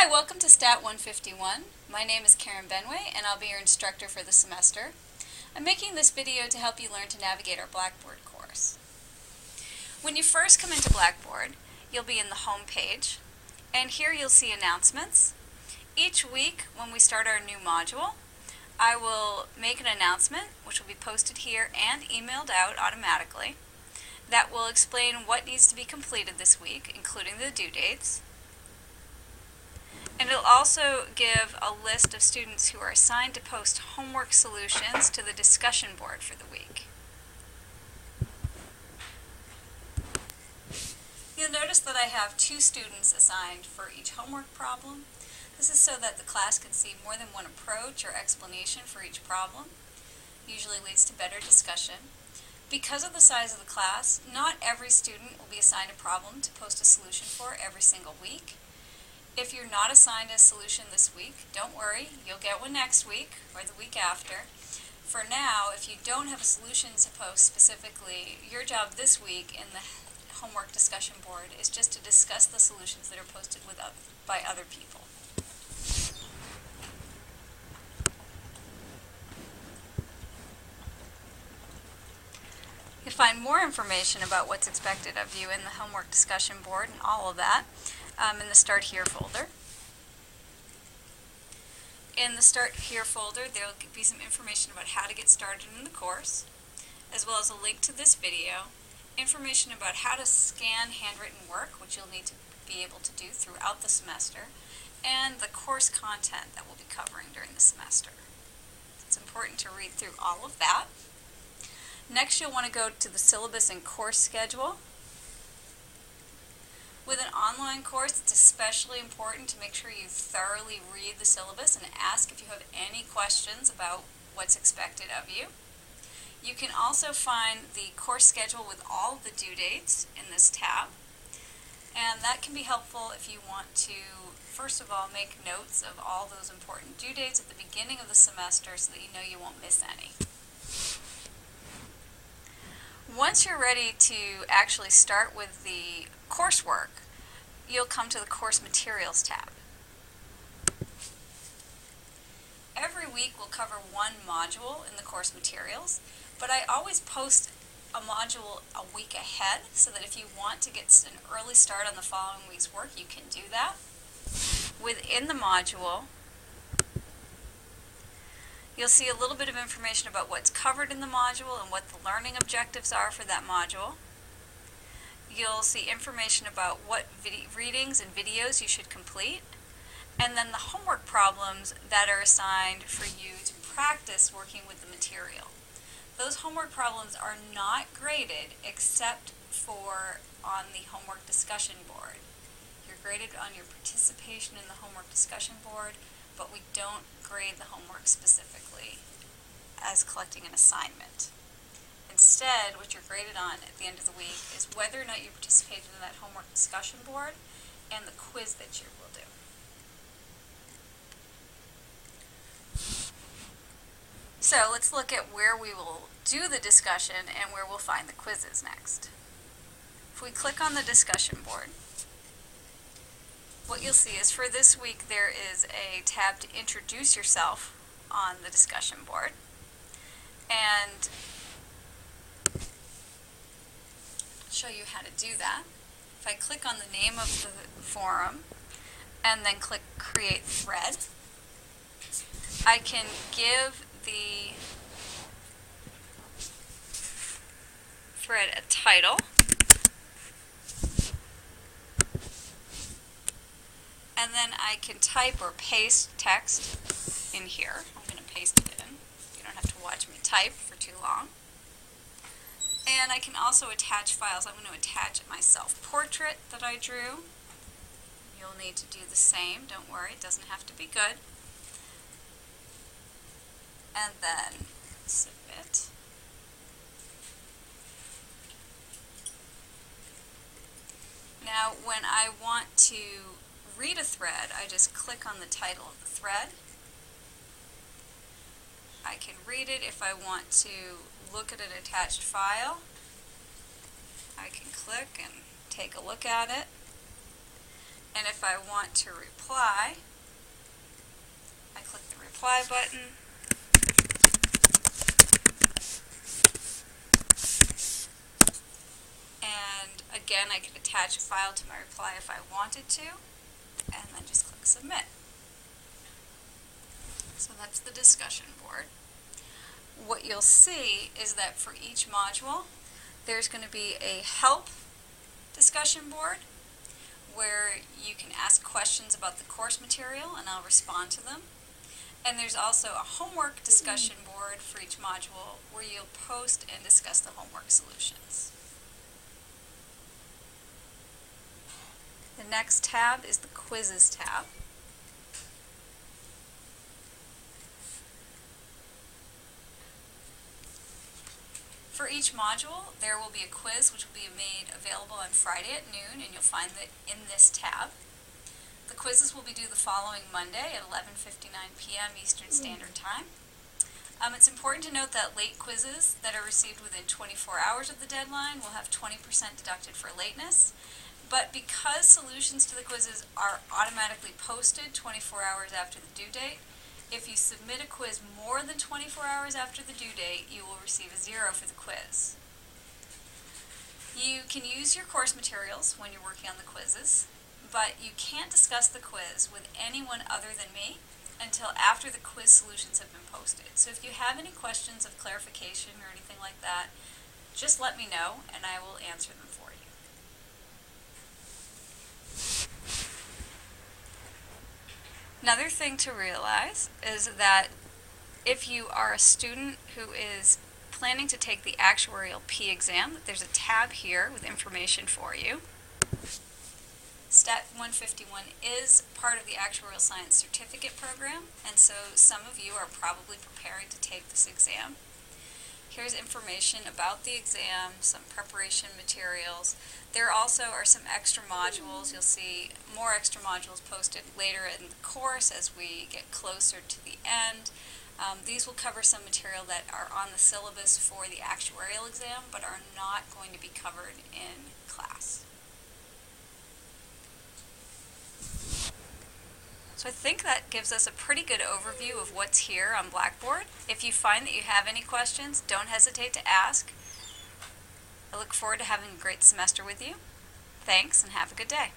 Hi, welcome to STAT151. My name is Karen Benway and I'll be your instructor for the semester. I'm making this video to help you learn to navigate our Blackboard course. When you first come into Blackboard, you'll be in the home page, and here you'll see announcements. Each week when we start our new module, I will make an announcement which will be posted here and emailed out automatically that will explain what needs to be completed this week, including the due dates. And it'll also give a list of students who are assigned to post homework solutions to the discussion board for the week. You'll notice that I have 2 students assigned for each homework problem. This is so that the class can see more than one approach or explanation for each problem. Usually leads to better discussion. Because of the size of the class, not every student will be assigned a problem to post a solution for every single week. If you're not assigned a solution this week, don't worry, you'll get one next week or the week after. For now, if you don't have a solution to post specifically, your job this week in the homework discussion board is just to discuss the solutions that are posted by other people. You'll find more information about what's expected of you in the homework discussion board and all of that in the Start Here folder. In the Start Here folder, there will be some information about how to get started in the course, as well as a link to this video, information about how to scan handwritten work, which you'll need to be able to do throughout the semester, and the course content that we'll be covering during the semester. It's important to read through all of that. Next, you'll want to go to the syllabus and course schedule. With an online course, it's especially important to make sure you thoroughly read the syllabus and ask if you have any questions about what's expected of you. You can also find the course schedule with all of the due dates in this tab, and that can be helpful if you want to, first of all, make notes of all those important due dates at the beginning of the semester so that you know you won't miss any. Once you're ready to actually start with the coursework, you'll come to the Course Materials tab. Every week we'll cover one module in the course materials, but I always post a module a week ahead so that if you want to get an early start on the following week's work, you can do that. Within the module, you'll see a little bit of information about what's covered in the module and what the learning objectives are for that module. You'll see information about what readings and videos you should complete, and then the homework problems that are assigned for you to practice working with the material. Those homework problems are not graded except for on the homework discussion board. You're graded on your participation in the homework discussion board, but we don't grade the homework specifically as collecting an assignment. Instead, what you're graded on at the end of the week is whether or not you participated in that homework discussion board and the quiz that you will do. So let's look at where we will do the discussion and where we'll find the quizzes next. If we click on the discussion board, what you'll see is for this week there is a tab to introduce yourself on the discussion board, and I'll show you how to do that. If I click on the name of the forum and then click Create Thread, I can give the thread a title, and then I can type or paste text in here. I'm going to paste it in. You don't have to watch me type for too long. And I can also attach files. I'm going to attach my self-portrait that I drew. You'll need to do the same. Don't worry, it doesn't have to be good. And then submit. Now, when I want to read a thread, I just click on the title of the thread. I can read it if I want to look at an attached file. I can click and take a look at it. And if I want to reply, I click the reply button. And again, I could attach a file to my reply if I wanted to, and then just click submit. So that's the discussion board. What you'll see is that for each module, there's going to be a help discussion board where you can ask questions about the course material and I'll respond to them. And there's also a homework discussion board for each module where you'll post and discuss the homework solutions. The next tab is the quizzes tab. For each module, there will be a quiz which will be made available on Friday at noon, and you'll find that in this tab. The quizzes will be due the following Monday at 11:59 p.m. Eastern Standard Time. It's important to note that late quizzes that are received within 24 hours of the deadline will have 20% deducted for lateness. But because solutions to the quizzes are automatically posted 24 hours after the due date, if you submit a quiz more than 24 hours after the due date, you will receive a 0 for the quiz. You can use your course materials when you're working on the quizzes, but you can't discuss the quiz with anyone other than me until after the quiz solutions have been posted. So if you have any questions of clarification or anything like that, just let me know and I will answer them for you. Another thing to realize is that if you are a student who is planning to take the actuarial P exam, there's a tab here with information for you. STAT151 is part of the Actuarial Science Certificate Program, and so some of you are probably preparing to take this exam. Here's information about the exam, some preparation materials. There also are some extra modules. You'll see more extra modules posted later in the course as we get closer to the end. These will cover some material that are on the syllabus for the actuarial exam, but are not going to be covered in class. So I think that gives us a pretty good overview of what's here on Blackboard. If you find that you have any questions, don't hesitate to ask. I look forward to having a great semester with you. Thanks, and have a good day.